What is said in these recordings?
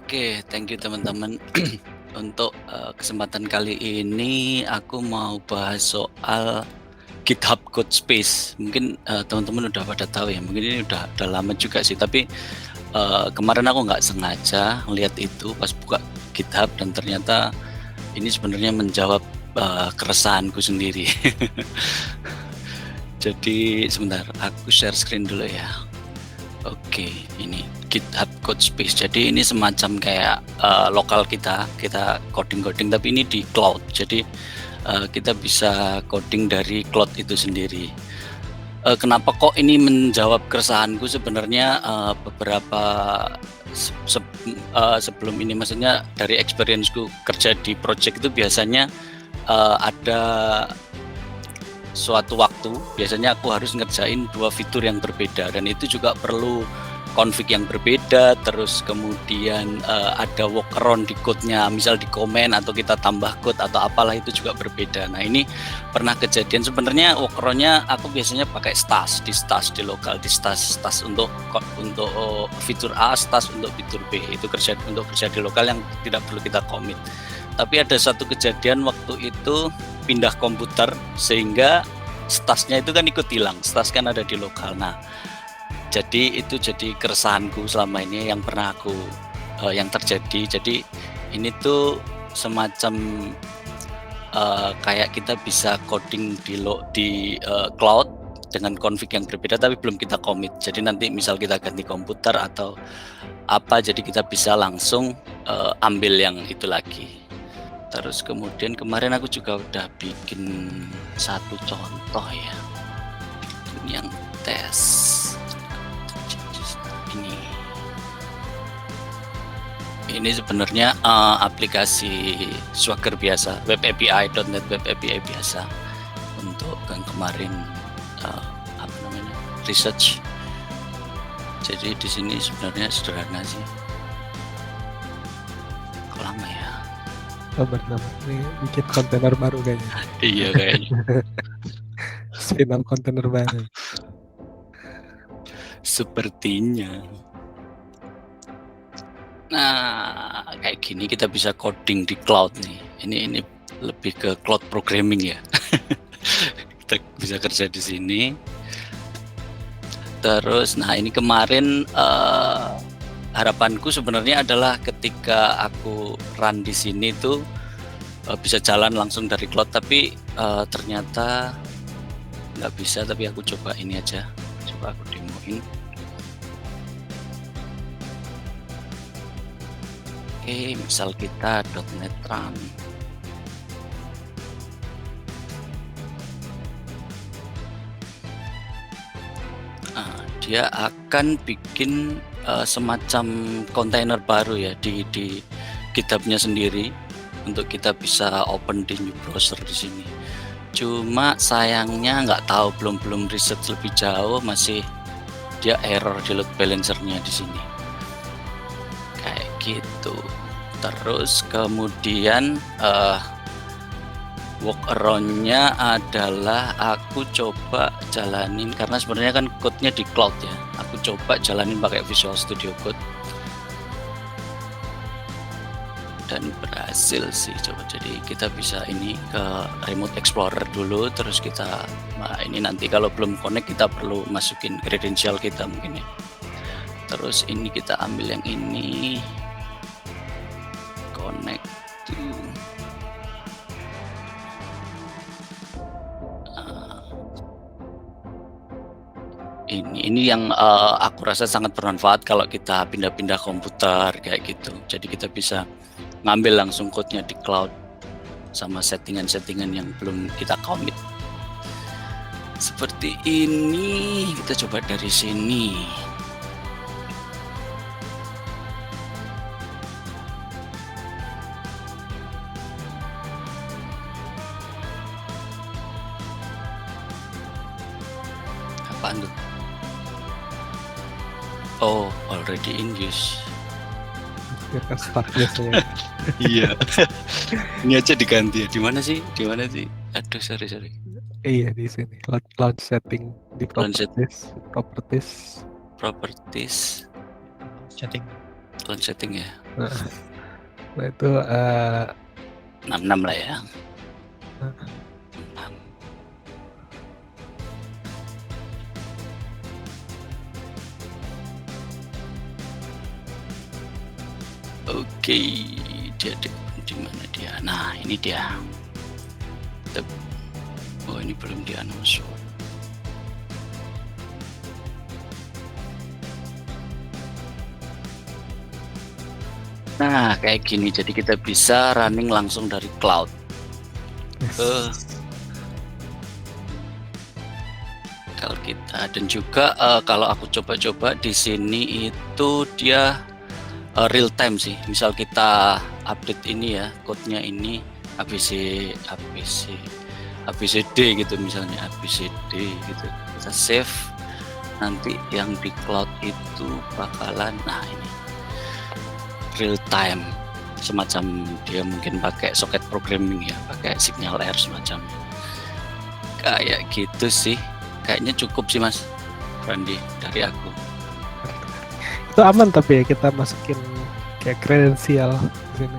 Oke, thank you teman-teman. Untuk kesempatan kali ini aku mau bahas soal GitHub Codespace. Mungkin teman-teman udah pada tahu ya. Mungkin ini udah lama juga sih. Tapi kemarin aku nggak sengaja lihat itu pas buka GitHub dan ternyata ini sebenarnya menjawab keresahanku sendiri. Jadi sebentar, aku share screen dulu ya. Oke, ini GitHub Codespace. Jadi ini semacam kayak lokal kita coding tapi ini di cloud. Jadi kita bisa coding dari cloud itu sendiri. Kenapa kok ini menjawab keresahanku sebenarnya beberapa sebelum ini, maksudnya dari experience-ku kerja di project itu biasanya ada suatu waktu biasanya aku harus ngerjain 2 fitur yang berbeda dan itu juga perlu config yang berbeda, terus kemudian ada workaround di code-nya, misal di komen atau kita tambah code atau apalah itu juga berbeda. Nah ini pernah kejadian, sebenarnya workaround-nya aku biasanya pakai stash di lokal, di stash untuk fitur A, stash untuk fitur B, itu kerja di lokal yang tidak perlu kita commit. Tapi ada satu kejadian waktu itu pindah komputer sehingga stash-nya itu kan ikut hilang, stash kan ada di lokal. Nah, jadi itu jadi keresahanku selama ini yang pernah aku yang terjadi. Jadi ini tuh semacam kayak kita bisa coding di cloud dengan config yang berbeda tapi belum kita commit. Jadi nanti misal kita ganti komputer atau apa, jadi kita bisa langsung ambil yang itu lagi. Terus kemudian kemarin aku juga udah bikin satu contoh ya, ini yang tes ini sebenarnya aplikasi Swagger biasa, web API.NET web API biasa untuk yang kemarin research. Jadi di sini sebenarnya sederhana sih. Kok lama ya? Bernama ini bikin kontainer baru kayaknya. Iya kayaknya. Spin up kontainer baru. Sepertinya. Nah, kayak gini kita bisa coding di cloud nih. Ini lebih ke cloud programming ya. Kita bisa kerja di sini. Terus, nah ini kemarin harapanku sebenarnya adalah ketika aku run di sini tuh bisa jalan langsung dari cloud, tapi ternyata nggak bisa. Tapi aku coba ini aja, coba aku demoin. Oke, misal kita .NET Run. Dia akan bikin semacam kontainer baru ya di GitHub-nya sendiri untuk kita bisa open di new browser di sini. Cuma sayangnya nggak tahu, belum riset lebih jauh, masih dia error di load balancer-nya di sini. Kayak gitu. Terus kemudian workaround-nya adalah aku coba jalanin, karena sebenarnya kan code-nya di cloud ya. Aku coba jalanin pakai Visual Studio Code dan berhasil sih. Coba, jadi kita bisa ini ke Remote Explorer dulu, terus kita ini nanti kalau belum connect kita perlu masukin credential kita mungkin ya. Terus ini kita ambil yang ini, connect to ini yang aku rasa sangat bermanfaat kalau kita pindah-pindah komputer kayak gitu. Jadi kita bisa ngambil langsung code-nya di cloud sama settingan-settingan yang belum kita commit. Seperti ini, kita coba dari sini. Apaan tuh? Oh, already in use. Kita start biasanya. Iya. Ini aja diganti ya. Di mana sih? Aduh, sorry. Iya, di sini. Launch setting di Launch properties. Setting. clone setting ya. Nah itu 66 lah ya. Oke, dia di mana dia? Nah, ini dia. Oh, ini belum di-announce. Nah, kayak gini. Jadi kita bisa running langsung dari cloud. Kalau kita dan juga kalau aku coba-coba di sini itu dia real time sih. Misal kita update ini ya, code-nya ini ABCD gitu misalnya, ABCD gitu. Kita save, nanti yang di cloud itu bakalan, nah ini real time, semacam dia mungkin pakai socket programming ya, pakai signal air semacam kayak gitu sih. Kayaknya cukup sih Mas Frandi dari aku. itu aman tapi ya kita masukin kayak kredensial di sini.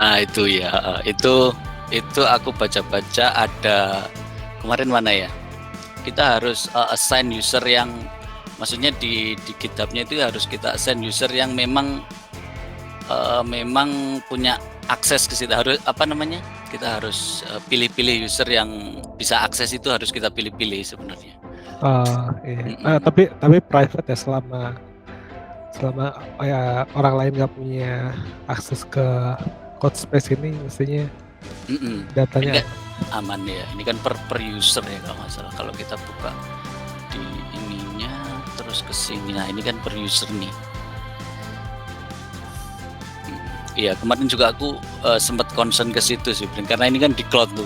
Nah itu ya, itu aku baca-baca ada kemarin mana ya, kita harus assign user yang, maksudnya di GitHub-nya itu harus kita assign user yang memang punya akses ke situ. Harus apa namanya, kita harus pilih-pilih user yang bisa akses, itu harus kita pilih-pilih sebenarnya. Iya. Tapi private ya, selama ya orang lain nggak punya akses ke code space ini, mestinya datanya ini kan aman ya. Ini kan per user ya kalau nggak salah. Kalau kita buka di ininya terus ke sini, nah ini kan per user nih. Iya, kemarin juga aku sempat concern ke situ sih, karena ini kan di cloud tuh,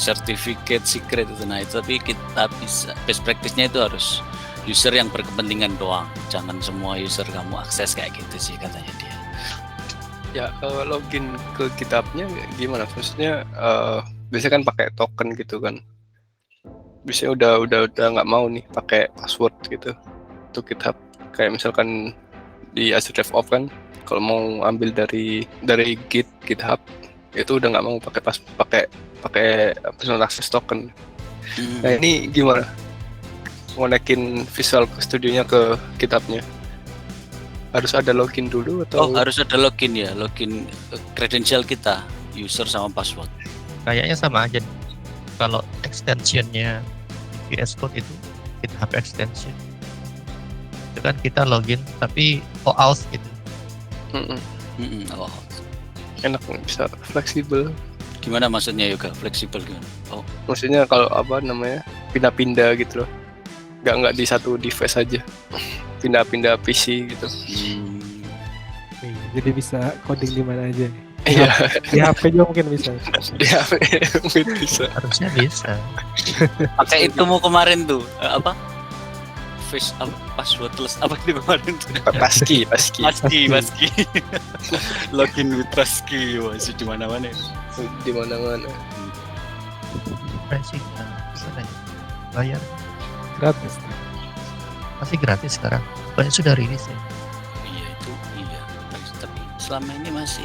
certificate secret itu. Nah itu, tapi kita bisa, best practice-nya itu harus user yang berkepentingan doang, jangan semua user kamu akses kayak gitu sih katanya dia. Ya, login ke GitHub-nya gimana? Maksudnya biasanya kan pakai token gitu kan. Biasanya udah nggak mau nih pakai password gitu untuk GitHub. Kayak misalkan di Azure DevOps kan, kalau mau ambil dari GitHub itu udah nggak mau pakai personal access token. Nah ini gimana? Ngonekin Visual Studio-nya ke GitHub-nya? Harus ada login dulu atau? Oh, harus ada login ya, login kredensial kita, user sama password. Kayaknya sama aja. Kalau extension-nya VS Code itu GitHub extension, itu kan kita login tapi OAuth gitu. Oh. Enak, bisa fleksibel. Gimana maksudnya Yoga? Fleksibel gimana? Oh, maksudnya kalau apa namanya, pindah-pindah gitu loh, nggak di satu device aja, pindah-pindah PC gitu. Jadi bisa coding di mana aja. Iya. Di HP juga mungkin bisa. Di HP mungkin bisa. Harusnya bisa. pakai itu mau kemarin tuh apa? Face passwordless apa itu kemarin tuh? Passkey. Login with passkey, wah itu di mana-mana. Di mana-mana. Pricing bisa nanya. Bayar Gratis. masih gratis sekarang. Banyak sudah rilis ya. Iya itu, iya. Tapi selama ini masih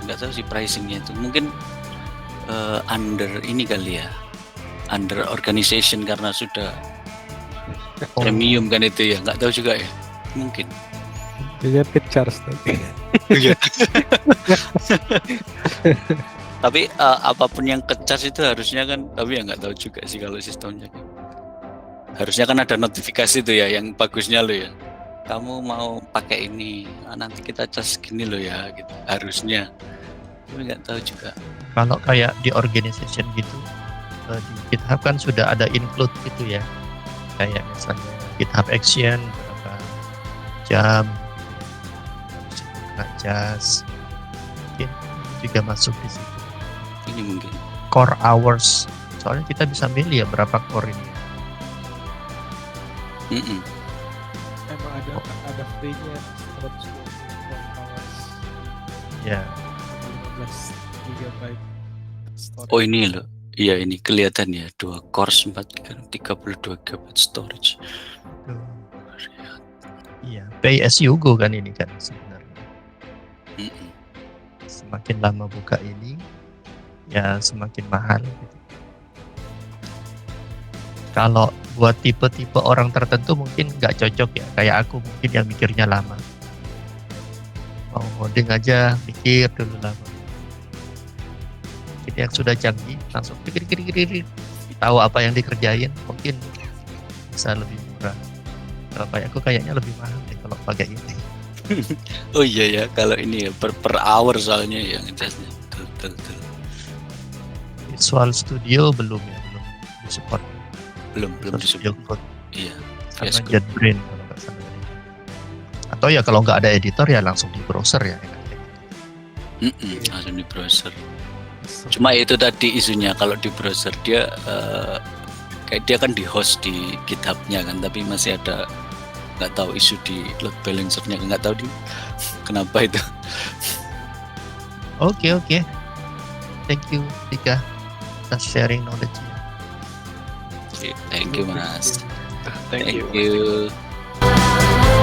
nggak tahu sih pricingnya itu. Mungkin under ini kali ya, under organization karena sudah premium kan itu ya, nggak tahu juga ya, mungkin. Jadi paid charge nanti. Tapi apapun yang ke-charge itu harusnya kan, tapi ya nggak tahu juga sih kalau sistemnya. Harusnya kan ada notifikasi tuh ya, yang bagusnya lo ya. Kamu mau pakai ini, nanti kita charge gini lo ya, gitu. Harusnya. Tapi nggak tahu juga. Kalau kayak di organization gitu, di GitHub kan sudah ada include gitu ya. Kayak misalnya GitHub Action berapa jam, jas, mungkin juga masuk di situ. Ini mungkin Core hours, soalnya kita bisa milih ya berapa core ini. Emang ada free-nya 120 hours. Ya. 15 GB storage. oh ini loh. Iya ini kelihatan ya, 2 core 32 GB storage. Iya. pay as you go kan ini kan sebenarnya. Mm-mm. Semakin lama buka ini, ya semakin mahal. Gitu. Kalau buat tipe-tipe orang tertentu mungkin nggak cocok ya. Kayak aku mungkin yang mikirnya lama. Mau ngoding aja mikir dulu lama. Mungkin yang sudah canggih langsung klik, tahu apa yang dikerjain, mungkin bisa lebih murah. Kalau kayak aku kayaknya lebih mahal deh kalau pakai ini. Oh iya ya, kalau ini ya per hour soalnya ya ngecasnya. Betul. Visual Studio belum support. Belum Visual Studio disebut. Code Iya. sama VS Code. JetBrains kalau nggak salah. Atau ya kalau nggak ada editor ya langsung di browser ya. Langsung di browser. Cuma itu tadi isunya, kalau di browser dia kayak dia kan di host di GitHub-nya kan, tapi masih ada nggak tahu isu di load balancer-nya, nggak tahu kenapa itu. Oke. Thank you Dika atas sharing knowledge. Oke, thank you Mas. Thank you. Thank you.